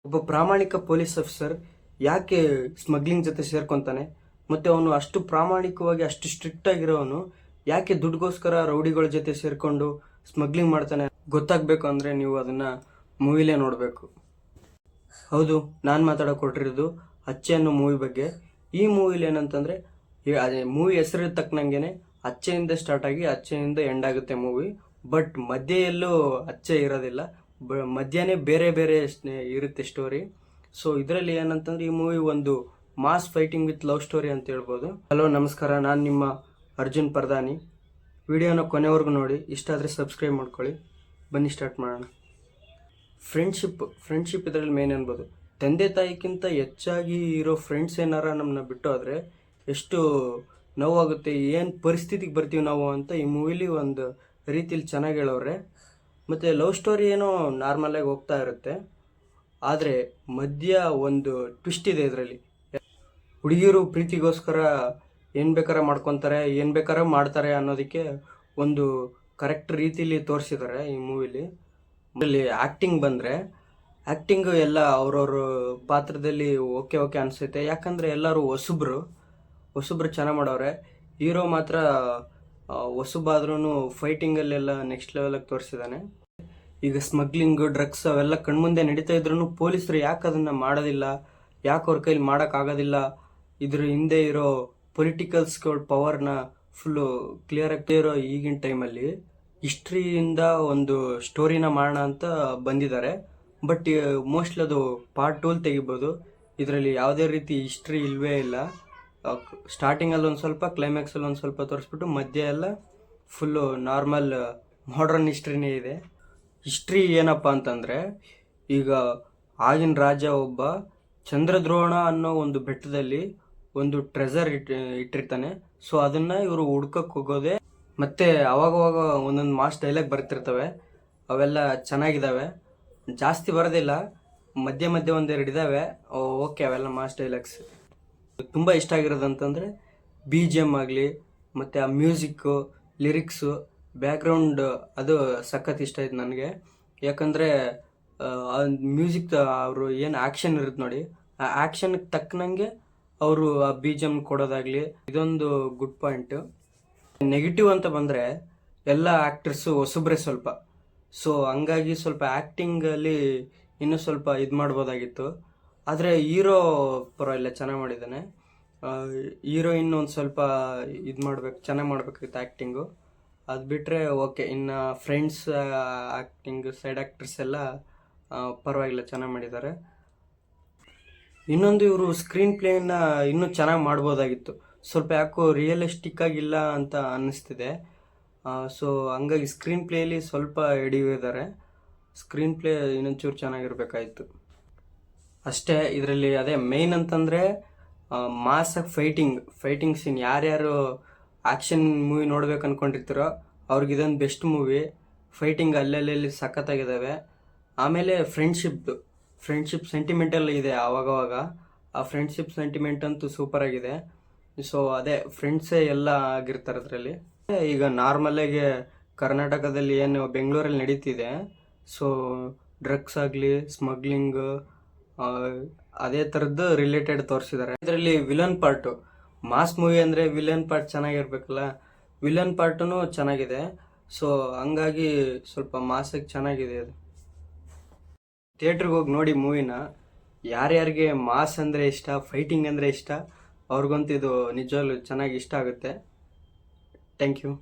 ಒಬ್ಬ ಪ್ರಾಮಾಣಿಕ police officer ಯಾಕೆ ಸ್ಮಗ್ಲಿಂಗ್ ಜೊತೆ ಸೇರ್ಕೊಂತಾನೆ, ಮತ್ತೆ ಅವನು ಅಷ್ಟು ಪ್ರಾಮಾಣಿಕವಾಗಿ ಅಷ್ಟು ಸ್ಟ್ರಿಕ್ಟ್ ಆಗಿರೋವನು ಯಾಕೆ ದುಡ್ಡುಗೋಸ್ಕರ ರೌಡಿಗಳ ಜೊತೆ ಸೇರ್ಕೊಂಡು ಸ್ಮಗ್ಲಿಂಗ್ ಮಾಡ್ತಾನೆ ಗೊತ್ತಾಗಬೇಕು ಅಂದರೆ ನೀವು ಅದನ್ನ ಮೂವಿಲೇ ನೋಡಬೇಕು. ಹೌದು, ನಾನು ಮಾತಾಡೋಕೆ ಕೊಟ್ಟಿರೋದು ಅಚ್ಚೆ ಅನ್ನೋ ಮೂವಿ ಬಗ್ಗೆ. ಈ ಮೂವಿಲಿ ಏನಂತಂದರೆ, ಅದೇ ಮೂವಿ ಹೆಸರು ತಕ್ಕನಂಗೆ ಅಚ್ಚೆಯಿಂದ ಸ್ಟಾರ್ಟ್ ಆಗಿ ಅಚ್ಚೆಯಿಂದ ಎಂಡ್ ಆಗುತ್ತೆ ಮೂವಿ. ಬಟ್ ಮಧ್ಯೆ ಎಲ್ಲೂ ಅಚ್ಚೆ ಇರೋದಿಲ್ಲ, ಮಧ್ಯನೇ ಬೇರೆ ಬೇರೆ ಇರುತ್ತೆ ಸ್ಟೋರಿ. ಸೊ ಇದರಲ್ಲಿ ಏನಂತಂದ್ರೆ, ಈ ಮೂವಿ ಒಂದು mass fighting with love story ಅಂತ ಹೇಳ್ಬೋದು. ಹಲೋ ನಮಸ್ಕಾರ, ನಾನು ನಿಮ್ಮ ಅರ್ಜುನ್ ಪರ್ದಾನಿ. ವಿಡಿಯೋನ ಕೊನೆವರೆಗೂ ನೋಡಿ, ಇಷ್ಟ ಆದರೆ ಸಬ್ಸ್ಕ್ರೈಬ್ ಮಾಡ್ಕೊಳ್ಳಿ. ಬನ್ನಿ ಸ್ಟಾರ್ಟ್ ಮಾಡೋಣ. ಫ್ರೆಂಡ್ಶಿಪ್ ಇದರಲ್ಲಿ ಮೇನ್ ಅನ್ಬೋದು. ತಂದೆ ತಾಯಿಗಿಂತ ಹೆಚ್ಚಾಗಿ ಇರೋ ಫ್ರೆಂಡ್ಸ್ ಏನಾರ ನಮ್ಮನ್ನ ಬಿಟ್ಟು ಹೋದರೆ ಎಷ್ಟು ನೋವಾಗುತ್ತೆ, ಏನು ಪರಿಸ್ಥಿತಿಗೆ ಬರ್ತೀವಿ ನಾವು ಅಂತ ಈ ಮೂವಿಲಿ ಒಂದು ರೀತಿಲಿ ಚೆನ್ನಾಗಿ ಹೇಳೋರೆ. ಮತ್ತು ಲವ್ ಸ್ಟೋರಿ ಏನೋ ನಾರ್ಮಲಾಗಿ ಹೋಗ್ತಾ ಇರುತ್ತೆ, ಆದರೆ ಮಧ್ಯ ಒಂದು ಟ್ವಿಸ್ಟ್ ಇದೆ ಇದರಲ್ಲಿ. ಹುಡುಗಿಯರು ಪ್ರೀತಿಗೋಸ್ಕರ ಏನು ಬೇಕಾರ ಮಾಡ್ಕೊತಾರೆ, ಏನು ಬೇಕಾರ ಮಾಡ್ತಾರೆ ಅನ್ನೋದಕ್ಕೆ ಒಂದು ಕರೆಕ್ಟ್ ರೀತಿಲಿ ತೋರಿಸಿದ್ದಾರೆ ಈ ಮೂವಿಲಿ. ಇಲ್ಲಿ ಆ್ಯಕ್ಟಿಂಗ್ ಬಂದರೆ, ಆ್ಯಕ್ಟಿಂಗು ಎಲ್ಲ ಅವ್ರವ್ರ ಪಾತ್ರದಲ್ಲಿ ಓಕೆ ಅನಿಸುತ್ತೆ. ಯಾಕಂದರೆ ಎಲ್ಲರೂ ಹೊಸಬ್ರು ಚೆನ್ನಾಗಿ ಮಾಡವ್ರೆ. ಹೀರೋ ಮಾತ್ರ ಹೊಸಬಾದ್ರೂ ಫೈಟಿಂಗಲ್ಲೆಲ್ಲ ನೆಕ್ಸ್ಟ್ ಲೆವೆಲಾಗಿ ತೋರಿಸಿದ್ದಾನೆ. ಈಗ ಸ್ಮಗ್ಲಿಂಗು, ಡ್ರಗ್ಸ್ ಅವೆಲ್ಲ ಕಣ್ಮುಂದೆ ನಡೀತಾ ಇದ್ರೂ ಪೊಲೀಸರು ಯಾಕೆ ಅದನ್ನು ಮಾಡೋದಿಲ್ಲ, ಯಾಕೆ ಅವ್ರ ಕೈಲಿ ಮಾಡೋಕ್ಕಾಗೋದಿಲ್ಲ, ಇದ್ರ ಹಿಂದೆ ಇರೋ ಪೊಲಿಟಿಕಲ್ಸ್ಗಳ ಪವರ್ನ ಫುಲ್ಲು ಕ್ಲಿಯರಾಗಿ ಇರೋ ಈಗಿನ ಟೈಮಲ್ಲಿ ಹಿಸ್ಟ್ರಿಯಿಂದ ಒಂದು ಸ್ಟೋರಿನ ಮಾಡೋಣ ಅಂತ ಬಂದಿದ್ದಾರೆ. ಬಟ್ ಮೋಸ್ಟ್ಲಿ ಅದು ಪಾರ್ಟ್ 2 ತೆಗಿಬೋದು. ಇದರಲ್ಲಿ ಯಾವುದೇ ರೀತಿ ಹಿಸ್ಟ್ರಿ ಇಲ್ಲವೇ ಇಲ್ಲ. ಸ್ಟಾರ್ಟಿಂಗಲ್ಲಿ ಒಂದು ಸ್ವಲ್ಪ, ಕ್ಲೈಮ್ಯಾಕ್ಸಲ್ಲಿ ಒಂದು ಸ್ವಲ್ಪ ತೋರಿಸ್ಬಿಟ್ಟು ಮಧ್ಯ ಎಲ್ಲ ಫುಲ್ಲು ನಾರ್ಮಲ್ ಮಾಡ್ರನ್ ಹಿಸ್ಟ್ರಿನೇ ಇದೆ. ಹಿಸ್ಟ್ರಿ ಏನಪ್ಪ ಅಂತಂದರೆ, ಈಗ ಆಗಿನ ರಾಜ ಒಬ್ಬ ಚಂದ್ರದ್ರೋಣ ಅನ್ನೋ ಒಂದು ಬೆಟ್ಟದಲ್ಲಿ ಒಂದು ಟ್ರೆಸರ್ ಇಟ್ಟಿರ್ತಾನೆ. ಸೊ ಅದನ್ನು ಇವರು ಹುಡ್ಕಕ್ಕೆ ಹೋಗೋದೆ. ಮತ್ತು ಅವಾಗವಾಗ ಒಂದೊಂದು ಮಾಸ್ ಡೈಲಾಗ್ ಬರ್ತಿರ್ತವೆ, ಅವೆಲ್ಲ ಚೆನ್ನಾಗಿದ್ದಾವೆ. ಜಾಸ್ತಿ ಬರೋದಿಲ್ಲ, ಮಧ್ಯೆ ಒಂದೆರಡು ಇದ್ದಾವೆ, ಓಕೆ, ಅವೆಲ್ಲ ಮಾಸ್ ಡೈಲಾಗ್ಸ್. ತುಂಬ ಇಷ್ಟ ಆಗಿರೋದಂತಂದರೆ BGM ಆಗಲಿ, ಮತ್ತು ಆ ಮ್ಯೂಸಿಕ್ಕು, ಲಿರಿಕ್ಸು, ಬ್ಯಾಕ್ಗ್ರೌಂಡ್, ಅದು ಸಖತ್ ಇಷ್ಟ ಆಯ್ತು ನನಗೆ. ಯಾಕಂದರೆ ಆ ಮ್ಯೂಸಿಕ್, ಅವರು ಏನು ಆ್ಯಕ್ಷನ್ ಇರುತ್ತೆ ನೋಡಿ, ಆ ಆ್ಯಕ್ಷನ್ಗೆ ತಕ್ಕನಂಗೆ ಅವರು ಆ BGM ಕೊಡೋದಾಗಲಿ, ಇದೊಂದು ಗುಡ್ ಪಾಯಿಂಟು. ನೆಗೆಟಿವ್ ಅಂತ ಬಂದರೆ, ಎಲ್ಲ ಆ್ಯಕ್ಟರ್ಸು ಹೊಸಬ್ರೆ ಸ್ವಲ್ಪ. ಸೊ ಹಂಗಾಗಿ ಸ್ವಲ್ಪ ಆ್ಯಕ್ಟಿಂಗಲ್ಲಿ ಇನ್ನೂ ಸ್ವಲ್ಪ ಇದು ಮಾಡ್ಬೋದಾಗಿತ್ತು. ಆದರೆ ಹೀರೋ ಪರವಾಗಿಲ್ಲ, ಚೆನ್ನಾಗಿ ಮಾಡಿದ್ದಾನೆ. ಹೀರೋಯಿನ್ ಒಂದು ಸ್ವಲ್ಪ ಇದು ಚೆನ್ನಾಗಿ ಮಾಡಬೇಕಿತ್ತು ಆ್ಯಕ್ಟಿಂಗು. ಅದು ಬಿಟ್ಟರೆ ಓಕೆ. ಇನ್ನು ಫ್ರೆಂಡ್ಸ್ ಆ್ಯಕ್ಟಿಂಗ್, ಸೈಡ್ ಆ್ಯಕ್ಟರ್ಸ್ ಎಲ್ಲ ಪರವಾಗಿಲ್ಲ, ಚೆನ್ನಾಗಿ ಮಾಡಿದ್ದಾರೆ. ಇನ್ನೊಂದು, ಇವರು ಸ್ಕ್ರೀನ್ ಪ್ಲೇನ ಇನ್ನೂ ಚೆನ್ನಾಗಿ ಮಾಡ್ಬೋದಾಗಿತ್ತು. ಸ್ವಲ್ಪ ಯಾಕೋ ರಿಯಲಿಸ್ಟಿಕ್ ಆಗಿಲ್ಲ ಅಂತ ಅನ್ನಿಸ್ತಿದೆ. ಸೊ ಹಂಗಾಗಿ ಸ್ಕ್ರೀನ್ ಪ್ಲೇಲಿ ಸ್ವಲ್ಪ ಹಿಡಿಯುವಿದ್ದಾರೆ. ಸ್ಕ್ರೀನ್ ಪ್ಲೇ ಇನ್ನೊಂಚೂರು ಚೆನ್ನಾಗಿರ್ಬೇಕಾಯಿತು ಅಷ್ಟೇ. ಇದರಲ್ಲಿ ಅದೇ ಮೇಯ್ನ್ ಅಂತಂದರೆ, ಮಾಸಾಗಿ ಫೈಟಿಂಗ್ ಸೀನ್. ಯಾರ್ಯಾರು ಆ್ಯಕ್ಷನ್ ಮೂವಿ ನೋಡ್ಬೇಕು ಅಂದ್ಕೊಂಡಿರ್ತೀರೋ ಅವ್ರಿಗೆ ಇದೊಂದು ಬೆಸ್ಟ್ ಮೂವಿ. ಫೈಟಿಂಗ್ ಅಲ್ಲೆಲ್ಲಿ ಸಖತ್ತಾಗಿದ್ದಾವೆ. ಆಮೇಲೆ ಫ್ರೆಂಡ್ಶಿಪ್ ಸೆಂಟಿಮೆಂಟಲ್ ಇದೆ ಆವಾಗವಾಗ. ಆ ಫ್ರೆಂಡ್ಶಿಪ್ ಸೆಂಟಿಮೆಂಟ್ ಅಂತೂ ಸೂಪರ್ ಆಗಿದೆ. ಸೊ ಅದೇ ಫ್ರೆಂಡ್ಸೇ ಎಲ್ಲ ಆಗಿರ್ತಾರೆ ಅದರಲ್ಲಿ. ಈಗ ನಾರ್ಮಲಾಗಿ ಕರ್ನಾಟಕದಲ್ಲಿ ಏನು ಬೆಂಗಳೂರಲ್ಲಿ ನಡೀತಿದೆ, ಸೊ ಡ್ರಗ್ಸ್ ಆಗಲಿ, ಸ್ಮಗ್ಲಿಂಗ್, ಅದೇ ಥರದ್ದು ರಿಲೇಟೆಡ್ ತೋರಿಸಿದ್ದಾರೆ. ಇದರಲ್ಲಿ ವಿಲನ್ ಪಾರ್ಟು, ಮಾಸ್ ಮೂವಿ ಅಂದರೆ ವಿಲನ್ ಪಾರ್ಟ್ ಚೆನ್ನಾಗಿರ್ಬೇಕಲ್ಲ, ವಿಲನ್ ಪಾರ್ಟೂ ಚೆನ್ನಾಗಿದೆ. ಸೊ ಹಂಗಾಗಿ ಸ್ವಲ್ಪ ಮಾಸಾಗಿ ಚೆನ್ನಾಗಿದೆ ಅದು. ಥಿಯೇಟ್ರಿಗೆ ಹೋಗಿ ನೋಡಿ ಮೂವಿನ. ಯಾರ್ಯಾರಿಗೆ ಮಾಸ್ ಅಂದರೆ ಇಷ್ಟ, ಫೈಟಿಂಗ್ ಅಂದರೆ ಇಷ್ಟ, ಅವ್ರಿಗಂತೂ ಇದು ನಿಜವಾಗ್ಲೂ ಚೆನ್ನಾಗಿ ಇಷ್ಟ ಆಗುತ್ತೆ. Thank you.